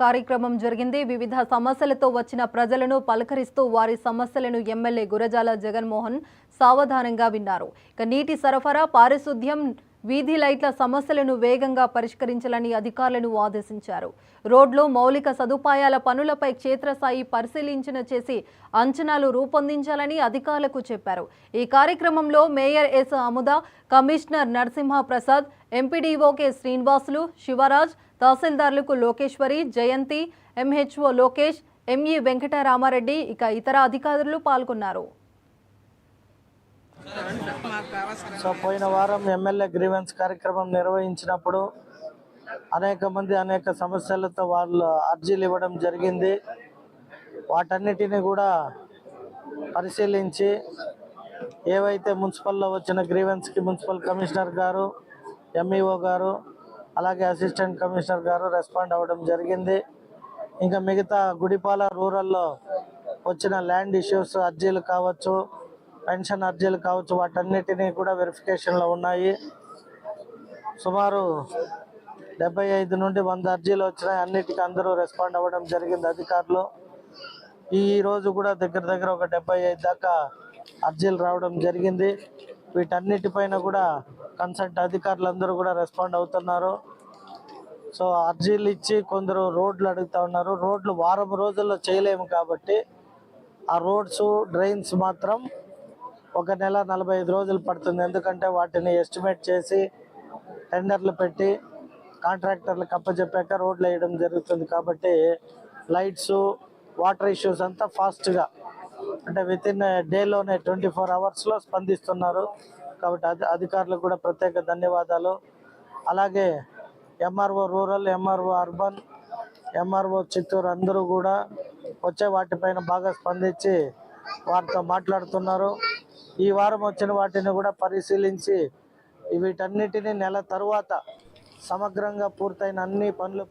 కార్యక్రమం జరిగింది. వివిధ సమస్యలతో వచ్చిన ప్రజలను పలకరిస్తూ వారి సమస్యలను ఎమ్మెల్యే గురజాల జగన్మోహన్ సావధానంగా విన్నారు. ఇక నీటి సరఫరా, పారిశుద్ధ్యం, వీధి లైట్ల సమస్యలను వేగంగా పరిష్కరించాలని అధికారులను ఆదేశించారు. రోడ్లు, మౌలిక సదుపాయాల పనులపై క్షేత్రస్థాయి పరిశీలన చేసి అంచనాలు రూపొందించాలని అధికారులకు చెప్పారు. ఈ కార్యక్రమంలో mayor S Amudha, commissioner Narasimha Prasad, MPDO K Srinivasulu, Shivaraj, తహసీల్దార్లకు లోకేశ్వరి, జయంతి, ఎంహెచ్ఓ లోకేష్, ఎంఈ వెంకటరామారెడ్డి ఇక ఇతర అధికారులు పాల్గొన్నారు. సో పోయిన వారం ఎమ్మెల్యే గ్రీవెన్స్ కార్యక్రమం నిర్వహించినప్పుడు అనేక మంది అనేక సమస్యలతో వాళ్ళు అర్జీలు ఇవ్వడం జరిగింది. వాటన్నిటిని కూడా పరిశీలించి ఏవైతే మున్సిపల్లో వచ్చిన గ్రీవెన్స్కి మున్సిపల్ కమిషనర్ గారు, ఎంఈఓ గారు, అలాగే అసిస్టెంట్ కమిషనర్ గారు రెస్పాండ్ అవ్వడం జరిగింది. ఇంకా మిగతా గుడిపాల రూరల్లో వచ్చిన ల్యాండ్ ఇష్యూస్ అర్జీలు కావచ్చు, పెన్షన్ అర్జీలు కావచ్చు, వాటన్నిటినీ కూడా వెరిఫికేషన్లో ఉన్నాయి. సుమారు 75 నుండి 100 అర్జీలు వచ్చినాయి. అన్నిటికీ అందరూ రెస్పాండ్ అవ్వడం జరిగింది అధికారులు. ఈ రోజు కూడా దగ్గర ఒక 75 దాకా అర్జీలు రావడం జరిగింది. వీటన్నిటిపైన కూడా కన్సల్ట్ అధికారులందరూ కూడా రెస్పాండ్ అవుతున్నారు. సో అర్జీలు ఇచ్చి కొందరు రోడ్లు అడుగుతూ ఉన్నారు. రోడ్లు వారం రోజుల్లో చేయలేము కాబట్టి ఆ రోడ్స్, డ్రైన్స్ మాత్రం 1 నెల 45 రోజులు పడుతుంది. ఎందుకంటే వాటిని ఎస్టిమేట్ చేసి టెండర్లు పెట్టి కాంట్రాక్టర్లకు అప్పచెప్పాక రోడ్లు వేయడం జరుగుతుంది. కాబట్టి లైట్స్, వాటర్ ఇష్యూస్ అంతా ఫాస్ట్గా, అంటే వితిన్ డేలోనే 24 అవర్స్లో స్పందిస్తున్నారు. కాబట్టి అధికారులకు కూడా ప్రత్యేక ధన్యవాదాలు. అలాగే MRO rural, MRO urban, MRO Chittoor అందరూ కూడా వచ్చే వాటిపైన బాగా స్పందించి వారితో మాట్లాడుతున్నారు. ఈ వారం వచ్చిన వాటిని కూడా పరిశీలించి వీటన్నిటిని నెల తరువాత సమగ్రంగా పూర్తయిన అన్ని పనులు